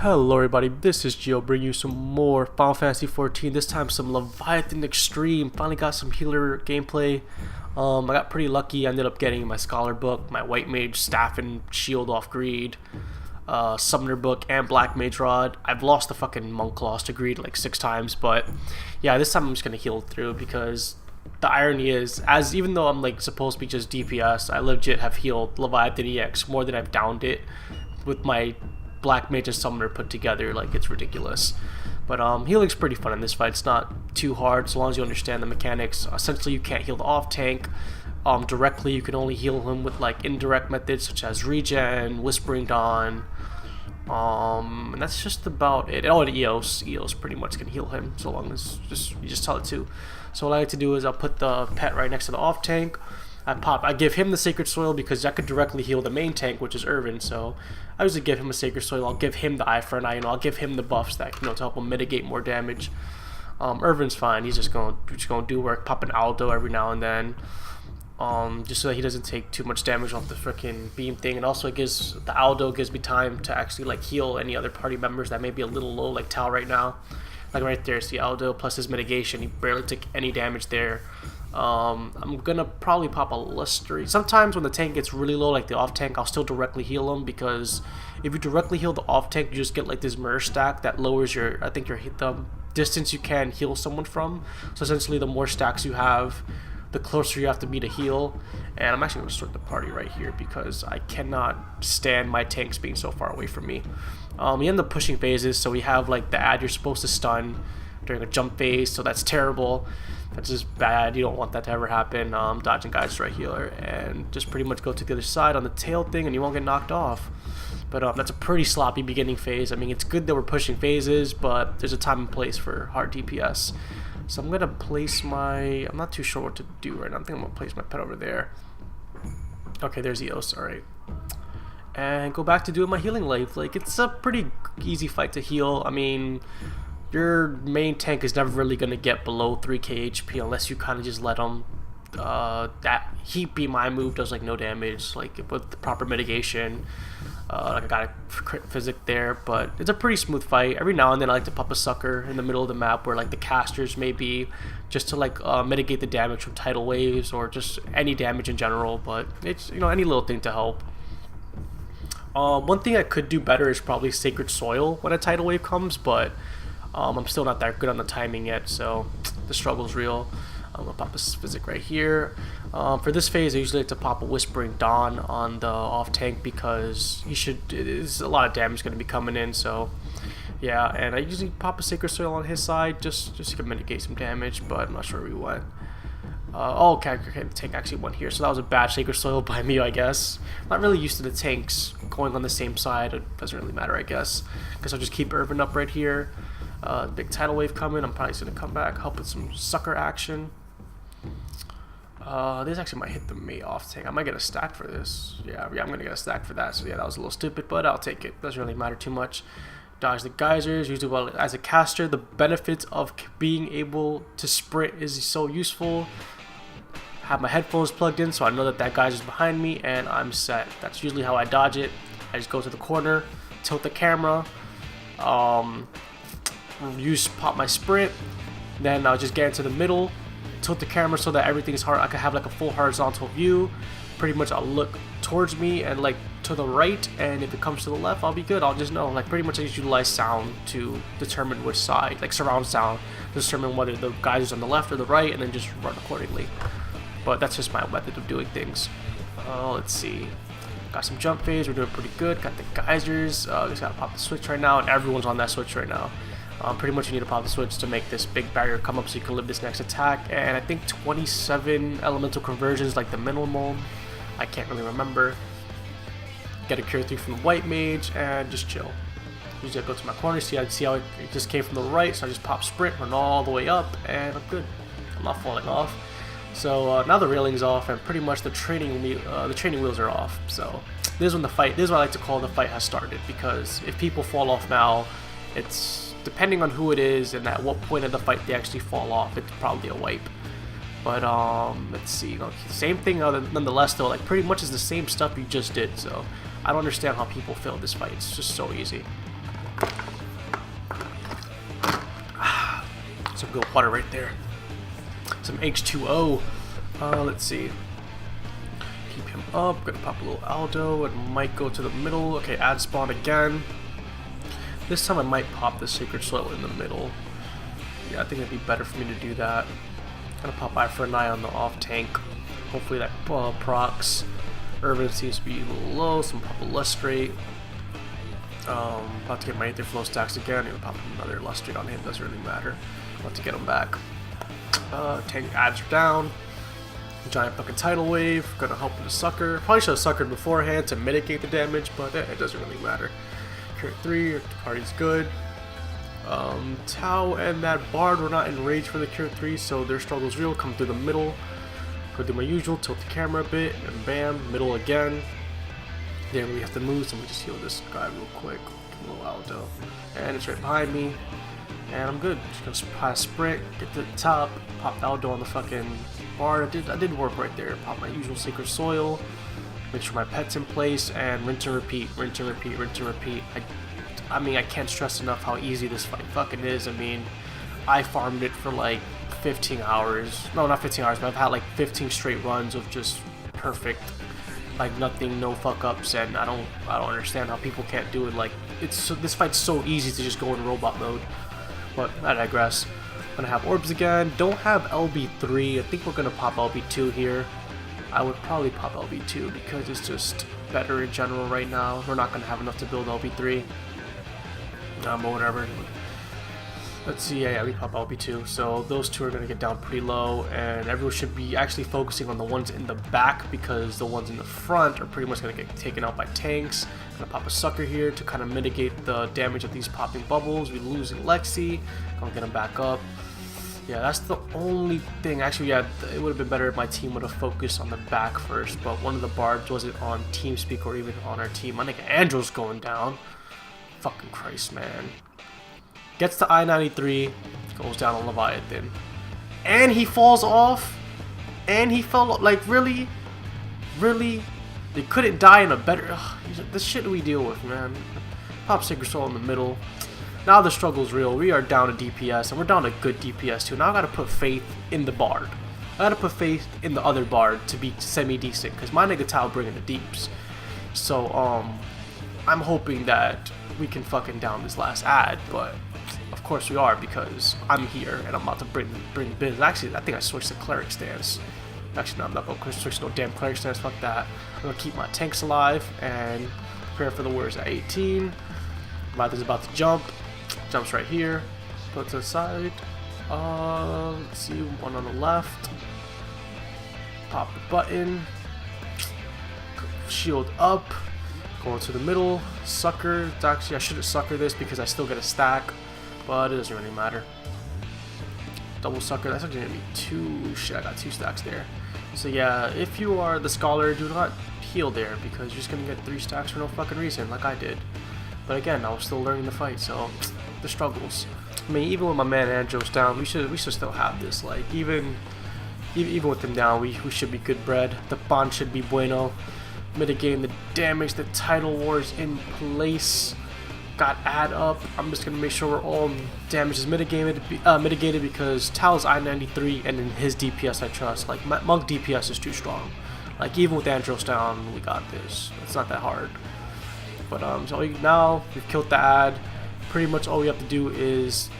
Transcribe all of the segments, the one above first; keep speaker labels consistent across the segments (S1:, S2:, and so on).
S1: Hello everybody, this is Gio, bringing you some more Final Fantasy XIV, this time some Leviathan Extreme. Finally got some healer gameplay. I got pretty lucky. I ended up getting my Scholar book, my White Mage Staff and Shield off Greed, Summoner book, and Black Mage Rod. I've lost the fucking Monk Loss to Greed like 6 times, but yeah, this time I'm just gonna heal through because the irony is, even though I'm like supposed to be just DPS, I legit have healed Leviathan EX more than I've downed it with my Black Mage and Summoner put together. Like, it's ridiculous. But healing's pretty fun in this fight. It's not too hard as long as you understand the mechanics. Essentially, you can't heal the off tank directly. You can only heal him with like indirect methods such as regen, Whispering Dawn, and that's just about it. Oh, and EOS pretty much can heal him so long as you just tell it to. So what I like to do is I'll put the pet right next to the off tank. I give him the Sacred Soil because that could directly heal the main tank, which is Irvin. So I usually give him a Sacred Soil. I'll give him the Eye for an Eye, I'll give him the buffs that to help him mitigate more damage. Irvin's fine. He's just gonna do work, pop an Aldo every now and then, just so that he doesn't take too much damage off the freaking beam thing. And also, the Aldo gives me time to actually like heal any other party members that may be a little low, like Tal right now. Like right there, see Aldo plus his mitigation. He barely took any damage there. I'm gonna probably pop a Luster. Sometimes when the tank gets really low, like the off tank, I'll still directly heal him, because if you directly heal the off tank, you just get like this mirror stack that lowers the distance you can heal someone from. So essentially, the more stacks you have, the closer you have to be to heal. And I'm actually gonna start the party right here because I cannot stand my tanks being so far away from me. We end up pushing phases, so we have like the ad you're supposed to stun during a jump phase, so that's terrible. That's just bad. You don't want that to ever happen. Dodging guys right here, and just pretty much go to the other side on the tail thing, and you won't get knocked off. But that's a pretty sloppy beginning phase. I mean, it's good that we're pushing phases, but there's a time and place for hard DPS. So I'm gonna place I'm not too sure what to do right now. I think I'm gonna place my pet over there. Okay, there's EOS. All right. And go back to doing my healing life. Like, it's a pretty easy fight to heal. I mean, your main tank is never really going to get below 3k HP unless you kind of just let him. That Heat Beam I move does like no damage, like with the proper mitigation. Like I got a crit physic there, but it's a pretty smooth fight. Every now and then I like to pop a sucker in the middle of the map where like the casters may be, just to like mitigate the damage from tidal waves or just any damage in general. But it's, any little thing to help. One thing I could do better is probably Sacred Soil when a tidal wave comes, but I'm still not that good on the timing yet, so the struggle's real. I'm gonna pop a physic right here. For this phase, I usually like to pop a Whispering Dawn on the off tank because there's a lot of damage going to be coming in. So yeah, and I usually pop a Sacred Soil on his side just to mitigate some damage, but I'm not sure where we went. Okay, the tank actually went here, so that was a bad Sacred Soil by me, I guess. Not really used to the tanks going on the same side. It doesn't really matter, I guess. Guess I'll just keep Irvin up right here. Big tidal wave coming. I'm probably just gonna come back, help with some sucker action. This actually might hit the May off tank. I might get a stack for this. Yeah, I'm gonna get a stack for that. So yeah, that was a little stupid, but I'll take it. Doesn't really matter too much. Dodge the geysers. Usually, well, as a caster, the benefits of being able to sprint is so useful. Have my headphones plugged in so I know that geyser's behind me, and I'm set. That's usually how I dodge it. I just go to the corner, tilt the camera, pop my sprint, then I'll just get into the middle, tilt the camera so that everything is hard. I can have like a full horizontal view. Pretty much I'll look towards me and like to the right, and if it comes to the left, I'll be good. I'll just know. Like, pretty much I just utilize sound to determine which side, like surround sound, to determine whether the geyser's on the left or the right, and then just run accordingly. But that's just my method of doing things. Let's see. Got some jump phase. We're doing pretty good. Got the geysers. Just gotta pop the switch right now, and everyone's on that switch right now. Pretty much you need to pop the switch to make this big barrier come up so you can live this next attack. And I think 27 elemental conversions, like the minimum. I can't really remember. Get a cure 3 from the White Mage and just chill. Usually I go to my corner, see how it just came from the right, so I just pop sprint, run all the way up, and I'm good. I'm not falling off. So now the railing's off, and pretty much the training wheels are off. So this is what I like to call the fight has started, because if people fall off now, it's depending on who it is and at what point of the fight they actually fall off, it's probably a wipe. But let's see, same thing nonetheless though, like pretty much is the same stuff you just did, so I don't understand how people failed this fight. It's just so easy. Some good water right there. Some H2O. Let's see. Keep him up. Gonna pop a little Aldo. It might go to the middle. Okay, add spawn again. This time I might pop the Sacred Soil in the middle. Yeah, I think it'd be better for me to do that. Gonna pop Eye for an Eye on the off tank. Hopefully that procs. Urban seems to be a little low, so I'm pop a Lustrate. About to get my Aether Flow stacks again. I'm gonna pop another Lustrate on him, doesn't really matter. About to get him back. Tank ads are down. Giant fucking Tidal Wave, gonna help with the Sucker. Probably should have suckered beforehand to mitigate the damage, but it doesn't really matter. Cure 3, your party's good. Tau and that Bard were not enraged for the Cure 3, so their struggle's real. Come through the middle. Go do my usual, tilt the camera a bit, and bam, middle again. Then we have to move, so let me just heal this guy real quick. Give him a little Aldo. And it's right behind me. And I'm good. Just gonna sprint, get to the top, pop Aldo on the fucking Bard. I did work right there. Pop my usual Sacred Soil. Make sure my pet's in place, and rinse and repeat, rinse and repeat, rinse and repeat. I mean, I can't stress enough how easy this fight fucking is. I mean, I farmed it for like 15 hours. No, not 15 hours, but I've had like 15 straight runs of just perfect, like nothing, no fuck ups, and I don't understand how people can't do it. Like, this fight's so easy to just go in robot mode. But I digress. Gonna have orbs again. Don't have LB3. I think we're gonna pop LB2 here. I would probably pop LB2 because it's just better in general right now. We're not gonna have enough to build LB3. But whatever. Let's see, yeah, we pop LB2. So those two are going to get down pretty low, and everyone should be actually focusing on the ones in the back because the ones in the front are pretty much going to get taken out by tanks. Going to pop a Sucker here to kind of mitigate the damage of these popping bubbles. We're losing Lexi. Going to get him back up. Yeah, that's the only thing. Actually, yeah, it would have been better if my team would have focused on the back first, but one of the Bards wasn't on TeamSpeak or even on our team. I think Andrew's going down. Fucking Christ, man. Gets to I-93, goes down on Leviathan. And he falls off. And he fell off. Like, really? Really? They couldn't die in a better... Ugh, this shit we deal with, man. Pop Sacred Soul in the middle. Now the struggle's real. We are down to DPS, and we're down to good DPS too. Now I gotta put faith in the Bard. I gotta put faith in the other Bard to be semi-decent, because my nigga Tao bringing the deeps. So, I'm hoping that we can fucking down this last ad, but... Of course we are, because I'm here and I'm about to bring biz. Actually, I think I switched to cleric stance. Actually, no, I'm not going to switch to no damn cleric stance. Fuck that. I'm going to keep my tanks alive and prepare for the Warriors at 18. Leviathan's about to jump. Jumps right here. Put it to the side. Let's see, one on the left. Pop the button. Shield up. Going to the middle. Sucker. Actually, I shouldn't sucker this because I still get a stack. But it doesn't really matter. Double Sucker, that's actually gonna be 2. Shit, I got 2 stacks there. So yeah, if you are the Scholar, do not heal there because you're just gonna get 3 stacks for no fucking reason, like I did. But again, I was still learning the fight, so the struggles. I mean, even with my man Andros down, we should still have this. Like even with him down, we should be good bread. The bond should be bueno. Mitigating the damage. The Tidal War is in place. Got add up. I'm just gonna make sure we're all damage is mitigated because Tao's I-93 and in his DPS I trust. Like Monk DPS is too strong. Like even with Andros down, we got this. It's not that hard. But so now we've killed the ad. Pretty much all we have to do is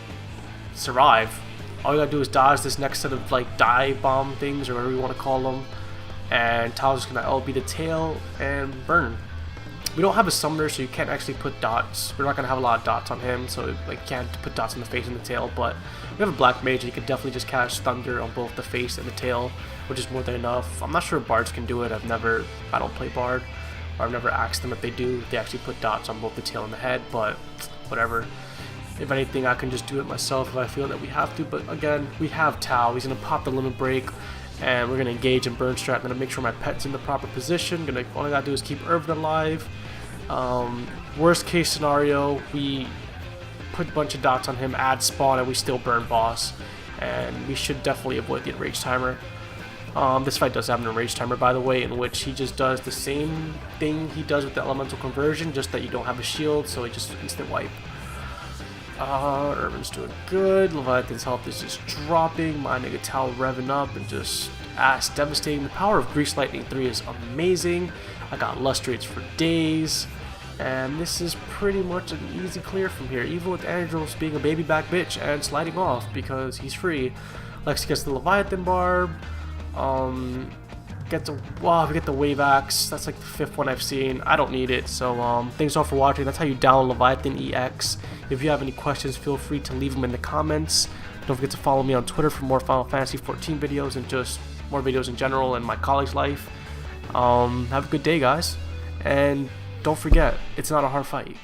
S1: survive. All we gotta do is dodge this next set of like dive bomb things or whatever you want to call them, and Tao's just gonna LB the tail and burn. We don't have a summoner, so you can't actually put dots. We're not going to have a lot of dots on him, so like can't put dots on the face and the tail, but we have a black mage, and you can definitely just cast thunder on both the face and the tail, which is more than enough. I'm not sure if bards can do it. I don't play bard, or I've never asked them if they do. They actually put dots on both the tail and the head, but whatever. If anything, I can just do it myself if I feel that we have to, but again, we have Tao. He's going to pop the limit break, and we're going to engage in burn strat. I'm going to make sure my pet's in the proper position. All I got to do is keep Irvin alive. Worst case scenario, we put a bunch of dots on him, add spawn, and we still burn boss, and we should definitely avoid the enrage timer. This fight does have an enrage timer, by the way, in which he just does the same thing he does with the elemental conversion, just that you don't have a shield, so he just instant wipe. Urban's doing good. Leviathan's health is just dropping. My Negatal revving up and just ass devastating. The power of Grease Lightning 3 is amazing. I got Lustrates for days. And this is pretty much an easy clear from here, even with Andros being a baby back bitch and sliding off because he's free. Lex gets the Leviathan Barb. We get the Wave Axe. That's like the 5th one I've seen. I don't need it. So thanks all for watching. That's how you download Leviathan EX. If you have any questions, feel free to leave them in the comments. Don't forget to follow me on Twitter for more Final Fantasy XIV videos and just more videos in general and my college life. Have a good day, guys, and don't forget, it's not a hard fight.